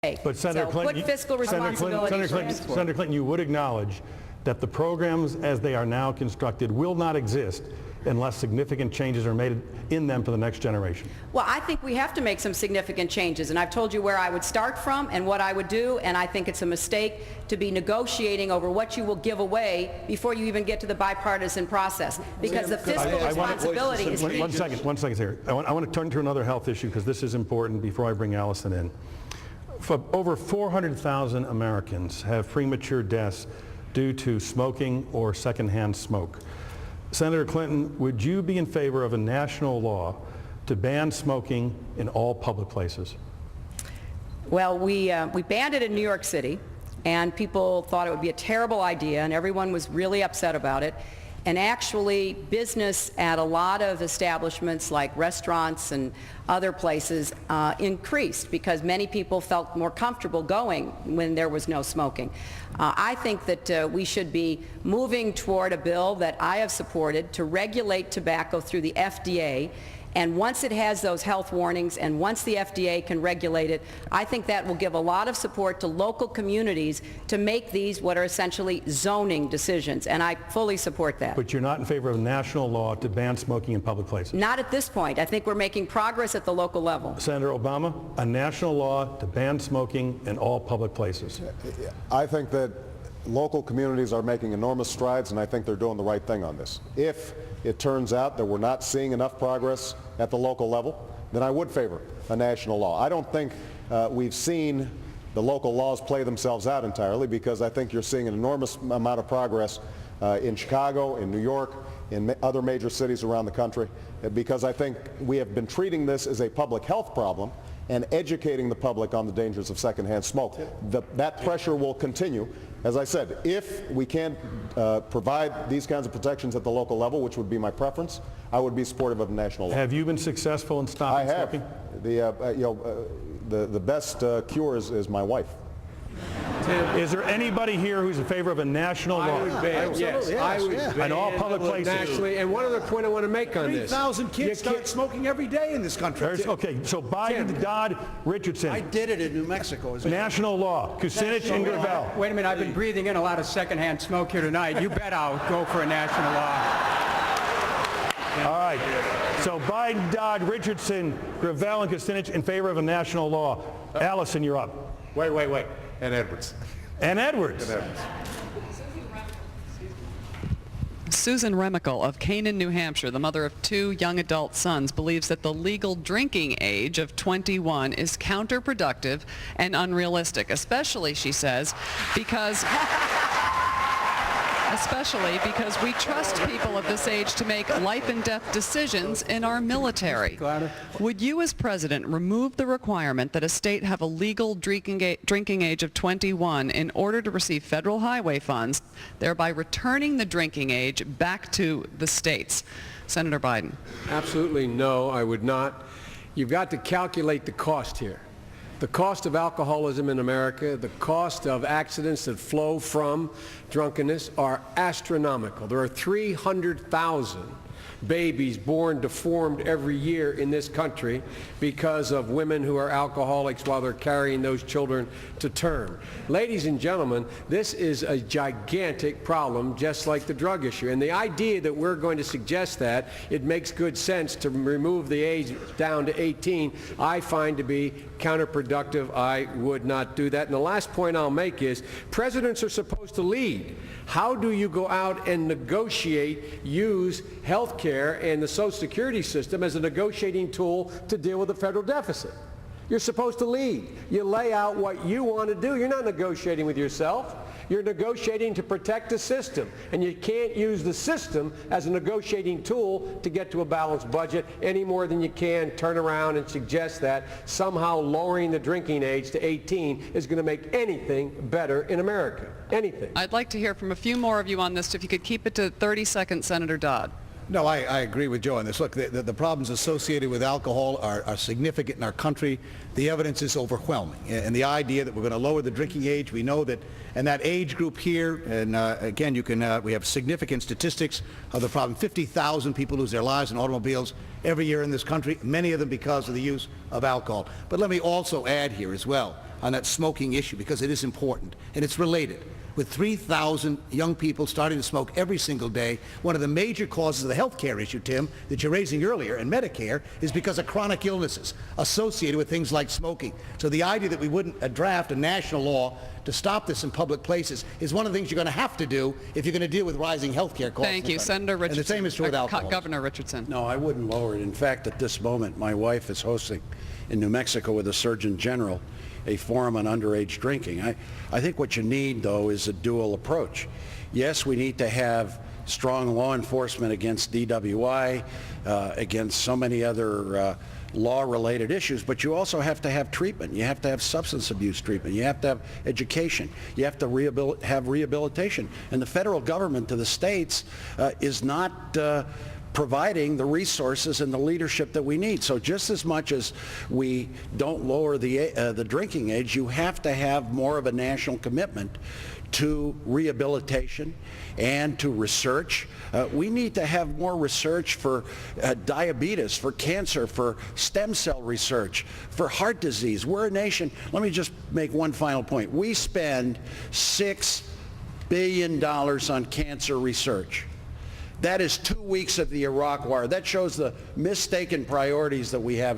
But Senator Clinton, put fiscal responsibility Senator Clinton, you would acknowledge that the programs as they are now constructed will not exist unless significant changes are made in them for the next generation. Well, I think we have to make some significant changes, and I've told you where I would start from and what I would do, and I think it's a mistake to be negotiating over what you will give away before you even get to the bipartisan process, because the fiscal responsibility is... One second here. I want to turn to another health issue because this is important before I bring Allison in. Over 400,000 Americans have premature deaths due to smoking or secondhand smoke. Senator Clinton, would you be in favor of a national law to ban smoking in all public places? Well, we banned it in New York City, and people thought it would be a terrible idea, and everyone was really upset about it. And actually, business at a lot of establishments like restaurants and other places increased because many people felt more comfortable going when there was no smoking. I think that we should be moving toward a bill that I have supported to regulate tobacco through the FDA. And once it has those health warnings and once the FDA can regulate it, I think that will give a lot of support to local communities to make these what are essentially zoning decisions, and I fully support that. But you're not in favor of a national law to ban smoking in public places? Not at this point. I think we're making progress at the local level. Senator Obama, a national law to ban smoking in all public places? I think that local communities are making enormous strides, and I think they're doing the right thing on this. If it turns out that we're not seeing enough progress at the local level, then I would favor a national law. I don't think we've seen the local laws play themselves out entirely, because I think you're seeing an enormous amount of progress in Chicago, in New York, in other major cities around the country, because I think we have been treating this as a public health problem and educating the public on the dangers of secondhand smoke. That pressure will continue. As I said, if we can't provide these kinds of protections at the local level, which would be my preference, I would be supportive of a national law. Have you been successful in stopping smoking? I have. The best cure is my wife. Is there anybody here who's in favor of a national law? I would ban, yes. I would ban in all public places. Nationally. And one other point I want to make on this. 3,000 kids start smoking every day in this country. Okay, so Biden, Dodd, Richardson. I did it in New Mexico. National law. Kucinich and Gravel. Wait a minute, I've been breathing in a lot of secondhand smoke here tonight. You bet I'll go for a national law. All right. So Biden, Dodd, Richardson, Gravel, and Kucinich in favor of a national law. Allison, you're up. Wait. And Edwards. And Edwards. Susan Remickle of Canaan, New Hampshire, the mother of 2 young adult sons, believes that the legal drinking age of 21 is counterproductive and unrealistic, especially, she says, because we trust people of this age to make life and death decisions in our military. Would you as president remove the requirement that a state have a legal drinking age of 21 in order to receive federal highway funds, thereby returning the drinking age back to the states? Senator Biden. Absolutely no, I would not. You've got to calculate the cost here. The cost of alcoholism in America, the cost of accidents that flow from drunkenness are astronomical. There are 300,000 babies born deformed every year in this country because of women who are alcoholics while they're carrying those children to term. Ladies and gentlemen, this is a gigantic problem, just like the drug issue. And the idea that we're going to suggest that it makes good sense to remove the age down to 18, I find to be counterproductive. I would not do that. And the last point I'll make is presidents are supposed to lead. How do you go out and negotiate, use health care and the Social Security system as a negotiating tool to deal with the federal deficit? You're supposed to lead. You lay out what you want to do. You're not negotiating with yourself. You're negotiating to protect the system. And you can't use the system as a negotiating tool to get to a balanced budget any more than you can turn around and suggest that somehow lowering the drinking age to 18 is going to make anything better in America. Anything. I'd like to hear from a few more of you on this. If you could keep it to 30 seconds, Senator Dodd. No, I agree with Joe on this. Look, the problems associated with alcohol are significant in our country. The evidence is overwhelming. And the idea that we're going to lower the drinking age, we know that, and that age group here, and again, we have significant statistics of the problem. 50,000 people lose their lives in automobiles every year in this country, many of them because of the use of alcohol. But let me also add here as well on that smoking issue because it is important, and it's related. With 3,000 young people starting to smoke every single day, one of the major causes of the health care issue, Tim, that you're raising earlier in Medicare is because of chronic illnesses associated with things like smoking. So the idea that we wouldn't draft a national law to stop this in public places is one of the things you're going to have to do if you're going to deal with rising health care costs. Thank you, Senator Richardson. And the same is true with alcohol. Governor Richardson. No, I wouldn't lower it. In fact, at this moment, my wife is hosting in New Mexico with the Surgeon General a forum on underage drinking. I think what you need, though, is a dual approach. Yes, we need to have strong law enforcement against DWI, against so many other law-related issues, but you also have to have treatment. You have to have substance abuse treatment. You have to have education. You have to have rehabilitation. And the federal government to the states is not providing the resources and the leadership that we need. So just as much as we don't lower the drinking age, you have to have more of a national commitment to rehabilitation and to research. We need to have more research for diabetes, for cancer, for stem cell research, for heart disease. We're a nation, let me just make one final point. We spend $6 billion on cancer research. That is 2 weeks of the Iraq War. That shows the mistaken priorities that we have in